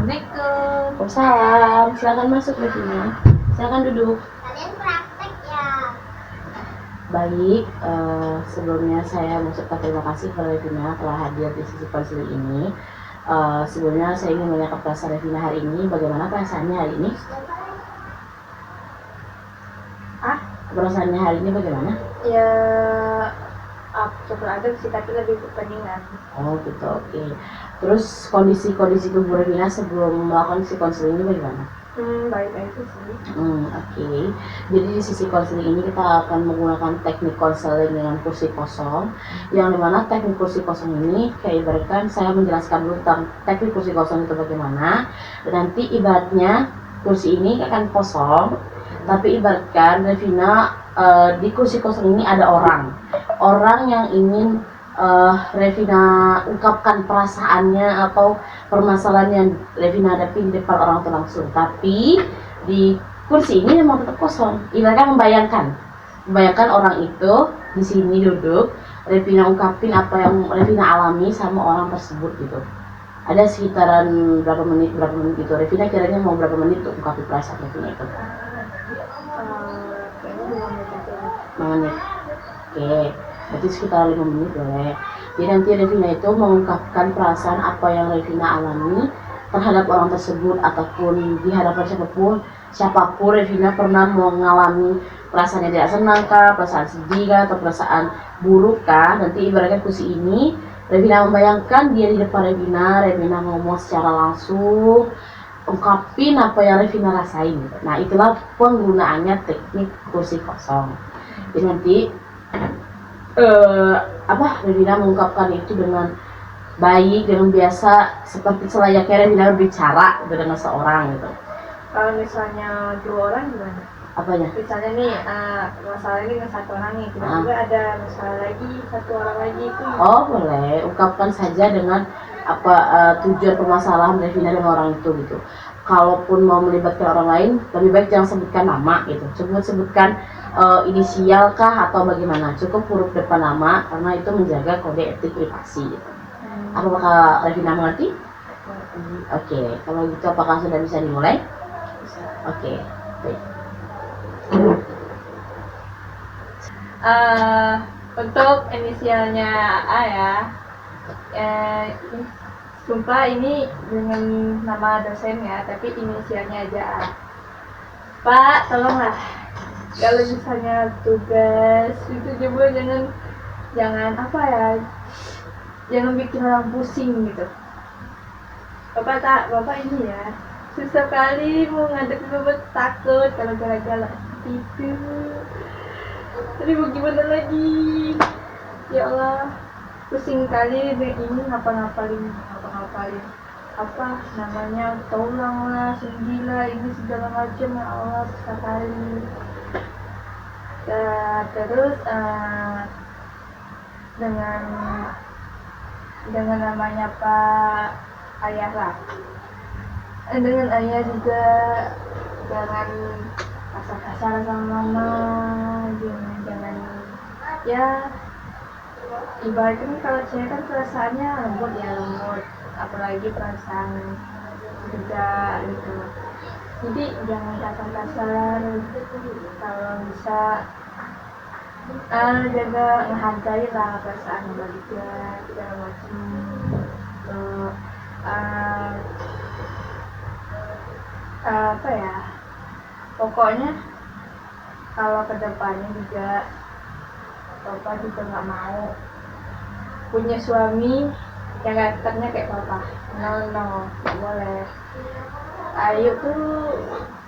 Assalamualaikum. Waalaikumsalam. Silakan masuk Revina. Silakan duduk. Kalian praktek ya? Baik, sebelumnya saya mengucapkan terima kasih kepada Revina telah hadir di sesi konseling ini. Sebelumnya saya ingin menanyakan perasaan Revina hari ini. Bagaimana perasaannya hari ini? Perasaannya hari ini bagaimana? Ya, syukur aja sih, tapi lebih kepeningan. Oh gitu, oke. Terus kondisi tubuh Revina sebelum melakukan si konseling ini bagaimana? Baik-baik sih. Oke. Jadi di sisi konseling ini kita akan menggunakan teknik konseling dengan kursi kosong. Yang dimana teknik kursi kosong ini, kayak ibaratkan saya menjelaskan dulu tentang teknik kursi kosong itu bagaimana. Dan nanti ibaratnya kursi ini akan kosong, tapi ibaratkan Revina di kursi kosong ini ada orang yang ingin Revina ungkapkan perasaannya atau permasalahan yang Revina hadapi di depan orang itu langsung. Tapi di kursi ini memang tetap kosong. Ibaratnya membayangkan orang itu di sini duduk, Revina ungkapin apa yang Revina alami sama orang tersebut gitu. Ada sekitaran berapa menit gitu. Revina kiranya mau berapa menit untuk ungkapin perasaan Revina itu? Kayaknya 5 menit aja. 5 menit. Oke. Berarti sekitar 5 menit boleh. Jadi nanti Revina itu mengungkapkan perasaan apa yang Revina alami terhadap orang tersebut ataupun di hadapan siapapun Revina pernah mengalami perasaan yang tidak senang kah, perasaan sedih kah, atau perasaan buruk kah. Nanti ibaratnya kursi ini Revina membayangkan dia di depan Revina ngomong secara langsung, ungkapin apa yang Revina rasain. Nah itulah penggunaannya teknik kursi kosong. Jadi nanti Revina mengungkapkan itu dengan baik, dengan biasa, seperti selayaknya Revina berbicara dengan seorang gitu. Kalau misalnya 2 orang gimana? Apanya? Misalnya nih, masalah ini dengan 1 orang nih, tiba-tiba ada masalah lagi, 1 orang lagi itu. Oh boleh, ungkapkan saja dengan apa tujuan permasalahan Revina dengan orang itu gitu. Kalaupun mau melibatkan orang lain, lebih baik jangan sebutkan nama gitu. Sebutkan inisial kah atau bagaimana. Cukup huruf depan nama karena itu menjaga kode etik privasi gitu. Apakah Revina mengerti? Oke, kalau gitu apakah sudah bisa dimulai? Oke, baik. Untuk inisialnya A ya, sumpah ini dengan nama dosen ya, tapi inisialnya aja A. Pak, tolonglah, kalau misalnya tugas itu coba jangan apa ya, jangan bikin orang pusing gitu. Bapak ini ya, susah kali mau ngadepin Bapak, takut kalau galak-galak seperti itu. Tapi mau gimana lagi? Ya Allah, pusing kali deh ini ngapa-ngapalin apa namanya, taulang lah, sendilah, ini segala macam, ya Allah, susah kali. Terus dengan namanya Pak Ayah lah, dengan ayah juga jangan kasar-kasar sama mama, jangan ya, ibaratnya kalau saya kan perasaannya lembut, apalagi perasaan juga gitu. Jadi jangan kasar-kasar, kalau bisa jaga, menghargai lah perasaan Bapak juga, segala macam. Apa ya, pokoknya kalau kedepannya juga Bapak juga nggak mau punya suami yang karakternya kayak Bapak. No, nggak boleh. Ayu tuh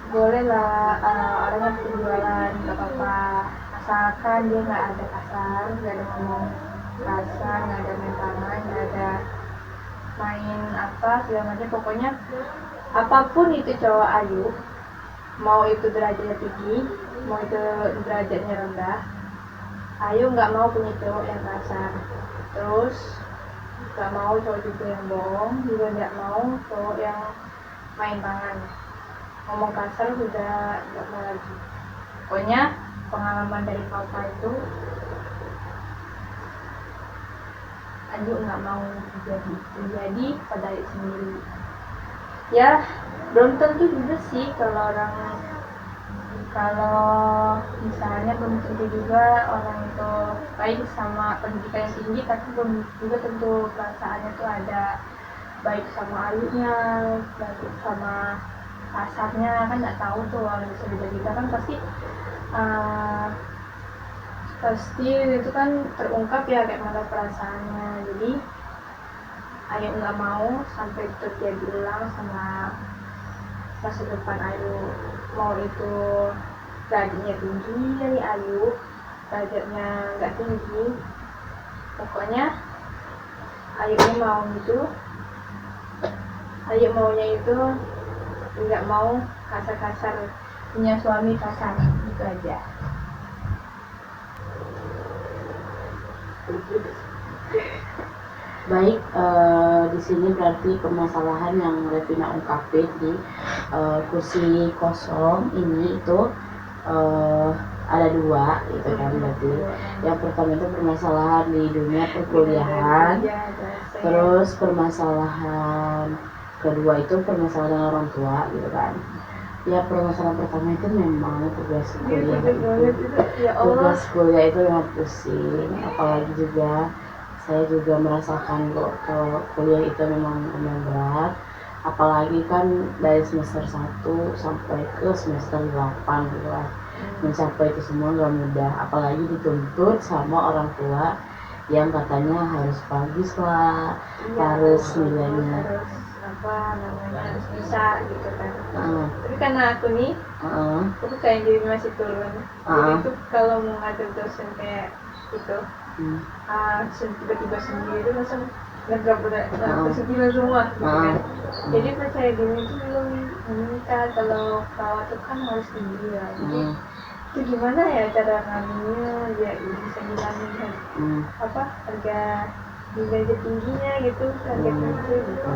boleh lah, orangnya penjualan, nggak apa-apa, asalkan dia nggak ada kasar, nggak ada ngomong kasar, nggak ada main tangan, nggak ada main apa segala macam. Pokoknya apapun itu cowok Ayu, mau itu derajatnya tinggi, mau itu derajatnya rendah, Ayu nggak mau punya cowok yang kasar. Terus nggak mau cowok juga yang bohong, juga nggak mau cowok yang main tangan, ngomong kasar sudah nggak mau lagi. Pokoknya pengalaman dari papa itu Ayu nggak mau terjadi pada Ayu sendiri. Ya belum tentu juga sih kalau misalnya belum tentu juga orang itu baik sama pendidikan yang tinggi, tapi belum juga tentu perasaannya tuh ada baik sama ayunya, baik sama kasarnya, kan nggak tahu tuh. Kalau bisa kita kan uh, pasti itu kan terungkap ya kayak mana perasaannya. Jadi Ayu nggak mau sampai terjadi ulang sama masa depan Ayu, mau itu gajinya tinggi dari Ayu, budgetnya nggak tinggi, pokoknya Ayu mau gitu. Ayu maunya itu nggak mau kasar-kasar, punya suami kasar, gitu aja. Baik, di sini berarti permasalahan yang Revina ungkapin di kursi kosong ini itu ada dua gitu kan. Berarti yang pertama itu permasalahan di dunia perkuliahan, terus permasalahan kedua itu permasalahan dengan orang tua gitu kan. Ya, permasalahan pertama itu memang tugas kuliah tugas kuliah itu memang pusing, apalagi juga saya juga merasakan kalau kuliah itu memang berat, apalagi kan dari semester 1 sampai ke semester 8 gitu kan. Mencapai itu semua gak mudah, apalagi dituntut sama orang tua yang katanya harus bagus lah, harus nilainya harus bisa gitu kan. Tapi karena aku nih aku kayak jadi masih turun, jadi itu kalau mau ngajar dosen kayak gitu tiba-tiba sendiri itu langsung nggak kesepian semua gitu kan. Jadi percaya diri itu belum meningkat. Kalau perawat itu kan harus tinggi ya. Jadi itu gimana ya cara ngambilnya ya bisa ngilangin harga gaji tingginya gitu, harga tinggi gitu.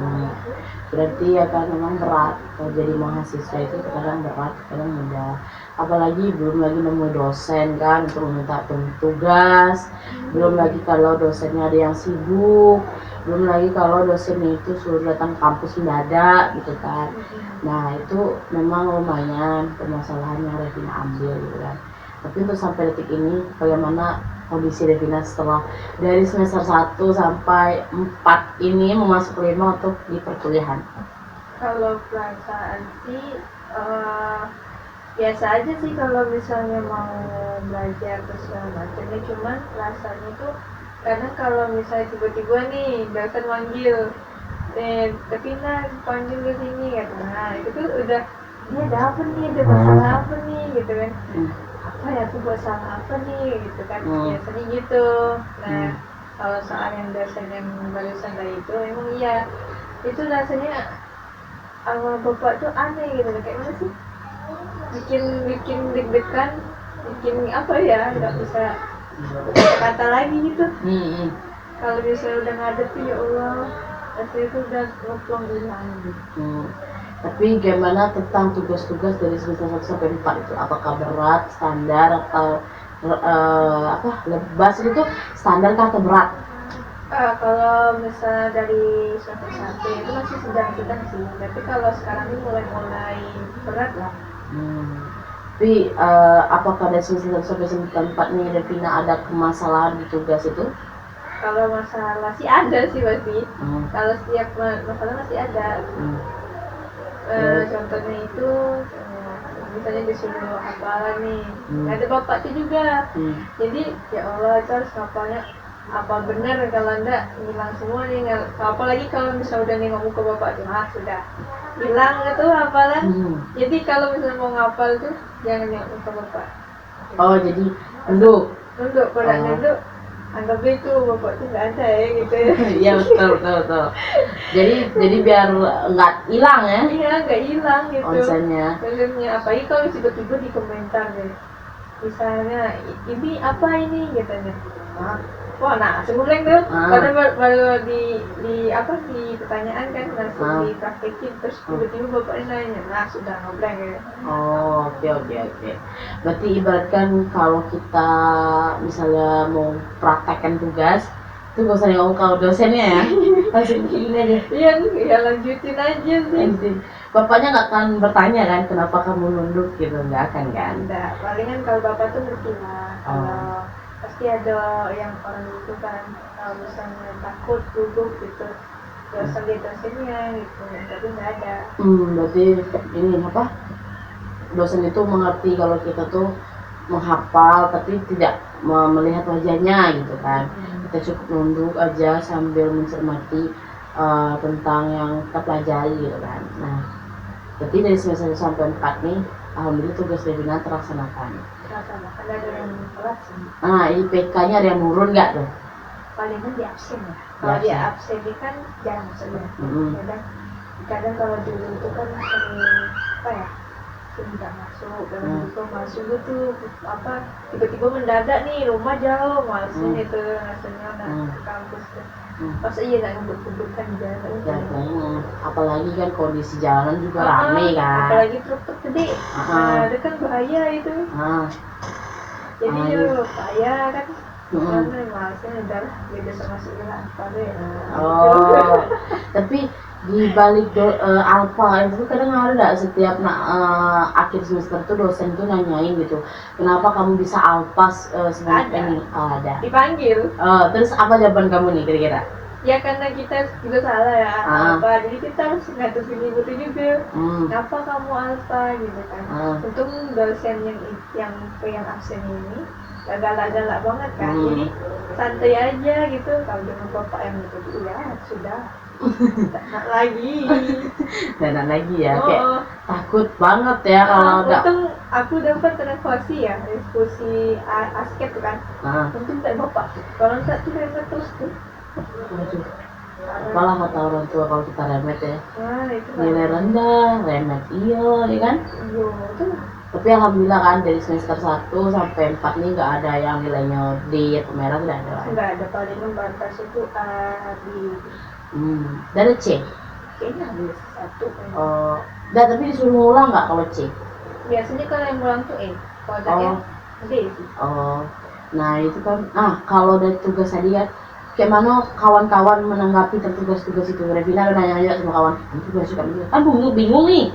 Berarti ya kan memang berat kalau jadi mahasiswa itu kadang berat, kadang mudah, apalagi belum lagi nemu dosen kan untuk meminta tugas, belum lagi kalau dosennya ada yang sibuk, belum lagi kalau dosennya itu suruh datang kampus mendadak gitu kan. Nah itu memang lumayan permasalahan yang Revina ambil gitu kan. Tapi untuk sampai detik ini bagaimana kondisi Revina setelah dari semester 1 sampai 4 ini memasuki 5 untuk di perkuliahan? Kalau perasaan sih biasa aja sih kalau misalnya mau belajar terus segala macamnya. Cuman rasanya tuh kadang kalau misalnya tiba-tiba nih dosen manggil Revina panggil ke sini gitu, nah itu tuh udah ini ada apa nih, ada masalah apa nih gitu kan. Apa ya, aku buat salah apa nih gitu kan, biasanya gitu. Nah kalau soal yang dosen yang barusan tadi itu emang iya, itu rasanya sama bapak tuh aneh gitu, kayak mana sih, bikin deg-degan, bikin apa ya, nggak bisa kata lagi gitu. Kalau misalnya udah ngadepin ya Allah, rasanya itu udah ngeplong hilang gitu. Tapi gimana tentang tugas-tugas dari semester 1 sampai 4 itu? Apakah berat, standar, atau bebas itu standar atau berat? Kalau misalnya dari semester 1 itu masih sedang-sedang sih, tapi kalau sekarang ini mulai berat lah. Tapi apakah dari semester 1 sampai semester 4 nih Revina ada kemasalahan di tugas itu? Kalau masalah sih ada sih pasti. Kalau setiap masalah masih ada. Contohnya itu misalnya disuruh hafalan nih, ada bapaknya juga. Jadi ya Allah, itu harus hafalnya apa benar, kalau enggak hilang semua nih. Apalagi kalau misalnya udah nengok muka bapak tuh, sudah hilang itu hafalan. Jadi kalau misalnya mau ngapal tuh jangan nengok muka bapak. Oh, jadi duduk pada duduk, anggap itu bapak tuh nggak ada ya gitu. Iya, betul. Jadi biar nggak hilang ya. Iya, nggak hilang gitu konsennya. Apalagi kalau tiba-tiba di komentar deh, misalnya ini apa ini gitu. Wah, nah sebelumnya tuh baru di pertanyaan kan langsung dipraktekin, terus tiba-tiba bapaknya nanya, nah sudah ngobrol gitu. Oh, oke. Berarti ibaratkan kalau kita misalnya mau praktekkan tugas itu gak usah ngomong kalau dosennya ya. Langsung gini aja. Iya, ya lanjutin aja sih. Lanjut. Bapaknya nggak akan bertanya kan kenapa kamu nunduk gitu, nggak akan kan? Enggak, palingan kalau bapak tuh ngerti lah. Oh. Kalau pasti ada yang orang itu kan, kalau misalnya takut duduk gitu, ya usah lihat dosennya gitu, tapi nggak ada. Berarti ini apa? Dosen itu mengerti kalau kita tuh menghafal tapi tidak melihat wajahnya gitu kan. Kita cukup nunduk aja sambil mencermati tentang yang kita pelajari gitu kan. Nah, berarti dari semester 1 sampai 4 nih, alhamdulillah tugas webinar terlaksanakan. Kan ada yang telat sih. Nah, IPK-nya ada yang turun nggak tuh? Palingan di absen ya. Kalau Di dia absen. absen ini kan jarang maksudnya. Mm-mm. Kadang kalau dulu itu kan sering apa ya? Sering nggak masuk, dan itu masuk itu apa? Tiba-tiba mendadak nih, rumah jauh, malesin itu rasanya ke kampus tuh. Pas iya nggak ngebut-ngebutkan jalan. Apalagi kan kondisi jalanan juga rame kan. Apalagi truk gede. Nah, itu kan bahaya itu. Jadi yo bahaya kan. Karena malasnya udah beda sama sekolah apa deh. Oh, tapi di balik alfa itu kadang ada nggak setiap akhir semester tuh dosen tuh nanyain gitu, kenapa kamu bisa alfa sebanyak ini? Ada. Dipanggil. Terus apa jawaban kamu nih kira-kira? Ya karena kita juga salah ya alfa, jadi kita harus ngadepin itu juga. Kenapa kamu alfa gitu kan? Untung dosen yang absen ini gak galak-galak banget kan, jadi santai aja gitu. Kalau dengan bapak yang itu ya sudah. Tak lagi ya, kayak takut banget ya kalau nggak. Untung aku dapat transfusi ya, transfusi asket tuh kan. Untung tak bapak, kalau enggak tuh remet terus tuh. Waduh, apalah kata orang tua kalau kita remet ya. Itu Nilai rendah, remet iya, ya kan? Iya, itu. Tapi alhamdulillah kan dari semester 1 sampai 4 nih nggak ada yang nilainya D atau merah, tidak ada. Nggak ada, paling batas itu A, B. Dari C? Kayaknya habis 1. Tapi disuruh ngulang nggak kalau C? Biasanya kalau yang ngulang tuh E, kalau ada yang D sih. Nah itu kan, kalau dari tugas tadi kan, kayak mana kawan-kawan menanggapi tugas-tugas itu? Revina udah nanya-nanya sama kawan, itu tugas suka kan bingung nih,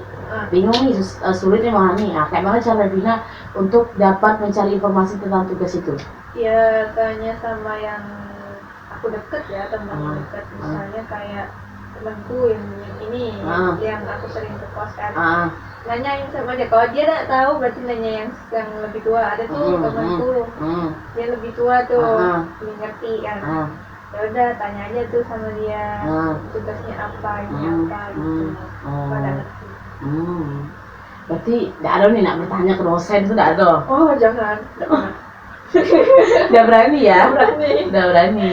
sulitnya mana nih? Kayak mana cara Revina untuk dapat mencari informasi tentang tugas itu? Ya tanya sama yang aku deket ya, teman dekat, misalnya kayak temanku yang ini, yang aku sering ke kos kan. Nanyain sama dia, kalau dia nggak tahu berarti nanya yang lebih tua. Ada tuh temanku, dia lebih tua tuh, dia ngerti kan. Ya udah tanya aja tuh sama dia, tugasnya apa, ini apa gitu. Pada ngerti. Berarti nggak ada nih nak bertanya ke dosen itu nggak ada. Oh jangan, nggak pernah. Udah berani ya? Berani. Udah berani.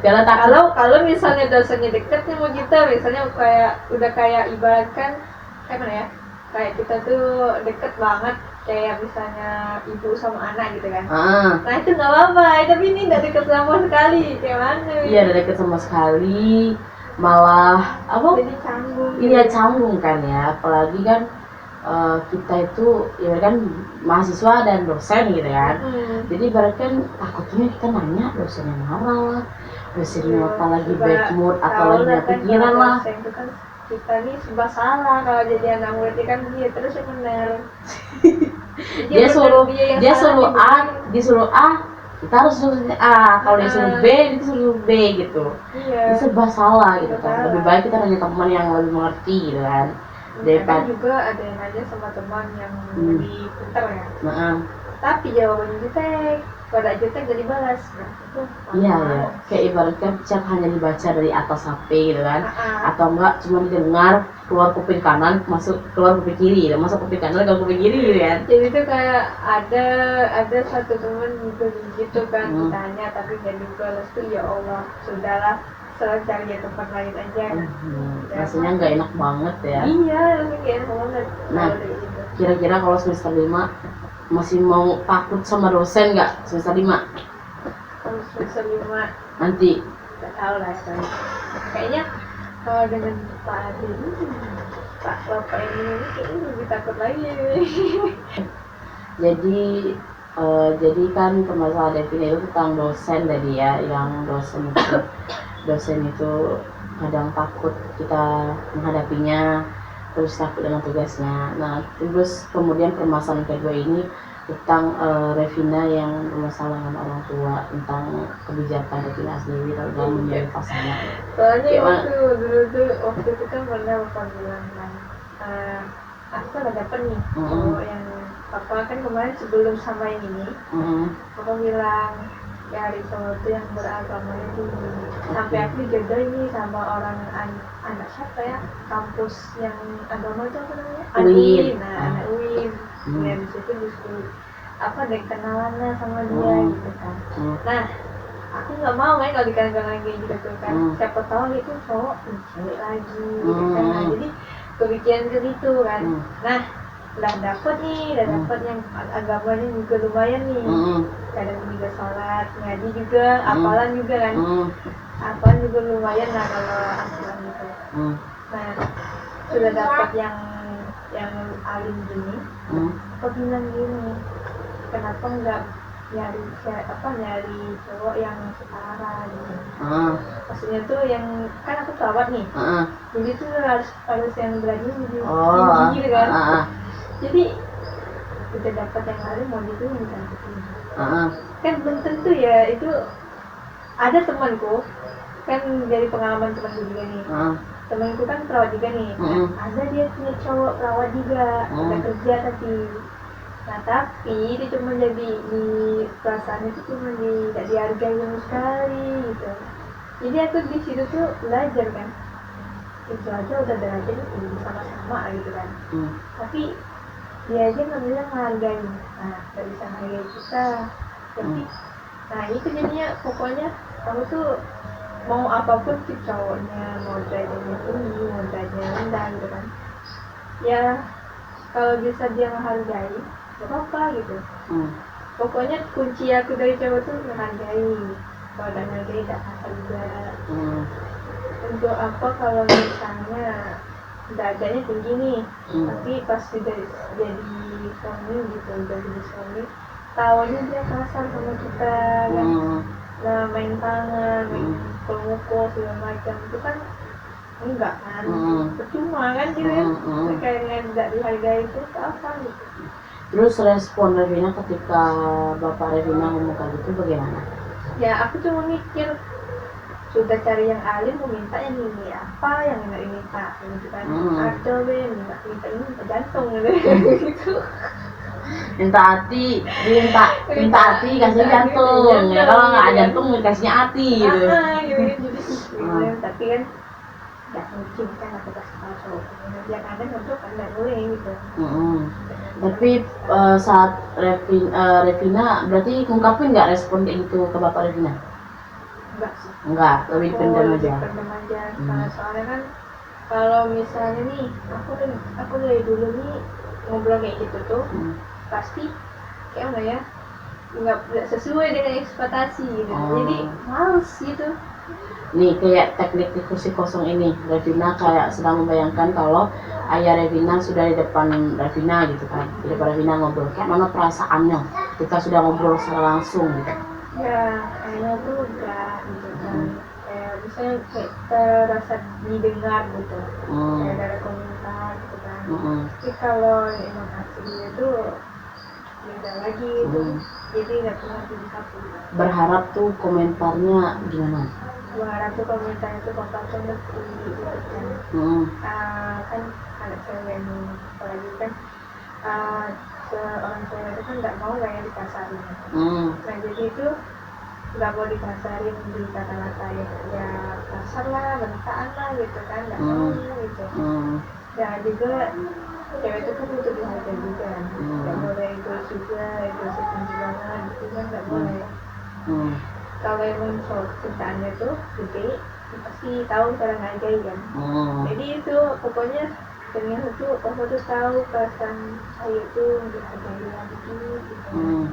Kalau misalnya dosennya deket nih mau kita, misalnya udah kayak ibaratkan kayak mana ya? Kayak kita tuh deket banget, kayak misalnya ibu sama anak gitu kan. Nah itu nggak apa-apa, tapi ini nggak deket sama sekali, kayak mana? Iya, udah deket sama sekali, malah apa? Jadi canggung. Iya canggung kan ya, apalagi kan kita itu ya kan mahasiswa dan dosen gitu kan. Jadi ibarat kan takutnya kita nanya dosennya marah, dosennya apa lagi bad mood atau lagi nggak pikiran lah. Kita nih serba salah kalau jadi anak murid kan dia terus yang benar. Dia suruh A, kita harus suruh A. Kalau dia suruh B, kita suruh B gitu. Dia serba salah gitu kan. Lebih baik kita nanya teman yang lebih mengerti gitu kan. Kadang juga ada yang nanya sama teman yang lebih pintar ya. Tapi jawabannya jutek, pada jutek gak dibalas. Iya ya, kayak ibaratkan chat hanya dibaca dari atas HP gitu kan, atau enggak cuma didengar keluar kuping kanan keluar kuping kiri, masuk kuping kanan keluar kuping kiri gitu kan. Jadi itu kayak ada satu temen gitu kan ditanya tapi gak dibalas tuh, ya Allah sudahlah, selalu cari tempat lain aja. Rasanya nggak enak banget ya. Iya, rasanya nggak enak banget. Nah, kira-kira kalau semester 5 masih mau takut sama dosen nggak semester 5? Kalau semester 5 nanti nggak tahu lah kayaknya kalau dengan Pak Adi Pak Bapak ini kayaknya lebih takut lagi. Jadi kan permasalahan Devin itu tentang dosen tadi ya, yang dosen itu dosen itu kadang takut kita menghadapinya, terus takut dengan tugasnya. Nah terus kemudian permasalahan kedua ini tentang Revina yang bermasalah dengan orang tua, tentang kebijakan Revina sendiri dalam memilih pasangan. Soalnya Gimana? waktu itu kan pernah bapak bilang kan, aku ada dapet nih cowok yang papa kan kemarin sebelum sama yang ini, papa bilang cari cowok tuh yang beragamanya tinggi. Sampai aku jodoh ini sama orang anak siapa ya, kampus yang agama itu apa namanya? UIN. Nah anak UIN. Ya di situ justru apa ada kenalannya sama dia gitu kan. Nah aku nggak mau kan kalau dikenal kayak gitu kan. Siapa tahu itu cowok cewek lagi gitu kan. Nah, jadi kepikiran ke situ kan. Nah udah dapet yang agamanya juga lumayan nih. Kadang juga sholat, ngaji juga, apalan juga kan. Apalan juga lumayan lah kalau apalan gitu. Nah sudah dapet yang alim gini, aku bilang gini, kenapa nggak nyari cowok yang setara gitu. Maksudnya tuh yang kan aku perawat nih, jadi tuh harus yang berani lebih tinggi gitu kan. Jadi udah dapat yang alim mau gitu minta tinggi. Kan belum tentu ya, itu ada temanku kan dari pengalaman temanku juga nih. Temanku kan perawat juga nih, ada dia punya cowok perawat juga, udah kerja tapi dia cuma jadi di perasaan itu cuma tidak dihargai sama sekali gitu. Jadi aku di situ tuh belajar kan, itu aja udah derajatnya tinggi sama-sama gitu kan. Tapi dia aja nggak bisa menghargai, nggak bisa menghargai kita. Jadi nah itu jadinya pokoknya kamu tuh mau apapun sih cowoknya, mau derajatnya tinggi, mau derajatnya rendah gitu kan, ya kalau bisa dia menghargai gak apa-apa gitu. Pokoknya kunci aku dari cowok tuh menghargai. Kalau udah menghargai gak kasar juga. Untuk apa kalau misalnya derajatnya tinggi nih, tapi pas sudah jadi suami gitu, udah jadi suami, tahunya dia kasar sama kita kan. Nah main tangan, main pukul segala macam itu kan enggak kan, percuma kan gitu kan. Kayaknya tidak dihargai itu apa gitu. Terus respon Revina ketika Bapak Revina ngomong kayak gitu bagaimana? Ya aku cuma mikir, sudah cari yang alim, mau minta yang ini apa, yang ini minta gitu kan. Ada minta ini minta jantung gitu. Minta hati, minta hati kasih jantung. Ya kalau nggak ada jantung dikasihnya hati gitu. Jadi tapi kan nggak mungkin kan aku kasih tahu cowok yang ada untuk kan nggak boleh gitu. Tapi saat Revina berarti ngungkapin nggak respon kayak gitu ke Bapak Revina? Enggak sih. Enggak, lebih pendam aja. Pendam aja. Soalnya kan kalau misalnya nih aku dari dulu nih ngobrol kayak gitu tuh pasti kayak mana ya, nggak sesuai dengan ekspektasi gitu. Jadi males gitu. Nih kayak teknik di kursi kosong ini, Revina kayak sedang membayangkan kalau ayah Revina sudah di depan Revina gitu kan, di depan Revina ngobrol, kayak mana perasaannya ketika sudah ngobrol secara langsung gitu? Ya kayaknya tuh enggak gitu kan, kayak misalnya kayak terasa didengar gitu, kayak ada komentar gitu kan. Tapi kalau emang aslinya tuh beda lagi itu, jadi nggak pernah jadi satu. Berharap tuh komentarnya gimana? Berharap tuh komentar itu papa tuh ngerti gitu kan. Kan anak cewek nih, apalagi kan seorang cewek itu kan nggak mau kayak dikasarin. Nah jadi itu nggak mau dikasarin, dikata-kata ya kasar lah, bentaan lah gitu kan, nggak mau gitu. Dan juga cewek itu kan butuh dihargai juga, nggak boleh egois juga, egois tinggi banget gitu kan, nggak boleh. Kalau emang cintaannya tuh gede, pasti tahu cara menghargai kan. Jadi itu pokoknya pengen itu papa tuh tahu perasaan saya tuh dihargai lagi gitu.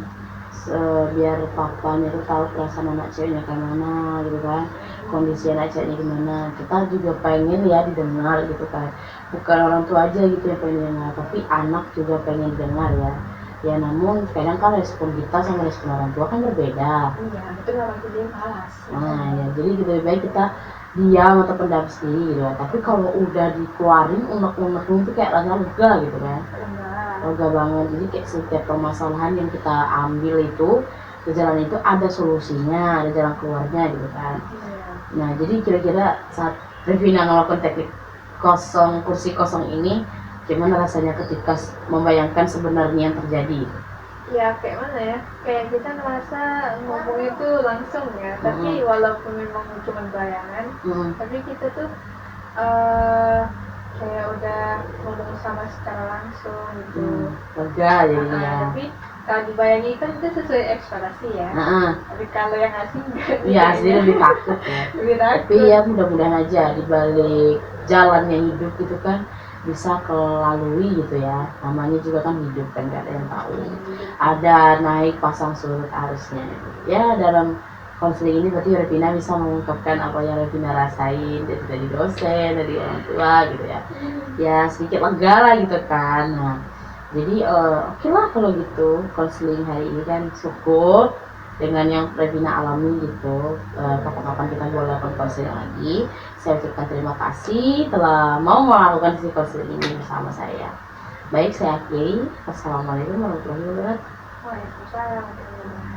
Biar papanya tuh tahu perasaan anak ceweknya kayak mana gitu kan, kondisi anak ceweknya gimana. Kita juga pengen ya didengar gitu kan, bukan orang tua aja gitu yang pengen dengar, tapi anak juga pengen dengar ya. Ya namun kadang kan respon kita sama respon orang tua kan berbeda. Iya, betul orang tua dia malas. Nah ya jadi lebih baik kita diam atau pendam sendiri gitu ya. Tapi kalau udah dikeluarin unek-uneknya itu kayak rasanya lega gitu kan, Enggak. lega banget. Jadi kayak setiap permasalahan yang kita ambil itu ke jalan itu ada solusinya, ada jalan keluarnya gitu kan. Iya. Nah jadi kira-kira saat Revina melakukan teknik kosong kursi kosong ini, gimana rasanya ketika membayangkan sebenarnya yang terjadi? Ya kayak mana ya, kayak kita ngerasa ngomong itu langsung ya, tapi walaupun memang cuma bayangan, tapi kita tuh kayak udah ngomong sama secara langsung gitu. Lega jadinya. Tapi kalau dibayangin kan itu sesuai ekspektasi ya. Tapi kalau yang asing enggak. Iya asli lebih takut ya. Lebih takut. Tapi ya mudah-mudahan aja di balik jalannya hidup itu kan bisa kelalui gitu ya. Namanya juga kan hidup kan gak ada yang tahu. Ada naik pasang surut arusnya. Ya dalam konseling ini berarti Revina bisa mengungkapkan apa yang Revina rasain dari dosen, dari orang tua gitu ya. Ya sedikit lega lah gitu kan. Nah, jadi oke lah kalau gitu konseling hari ini kan syukur dengan yang Revina alami gitu. Kapan-kapan kita boleh lakukan konseling lagi. Saya ucapkan terima kasih telah mau melakukan sesi konseling ini bersama saya. Baik, saya akhiri. Wassalamualaikum warahmatullahi wabarakatuh. Waalaikumsalam.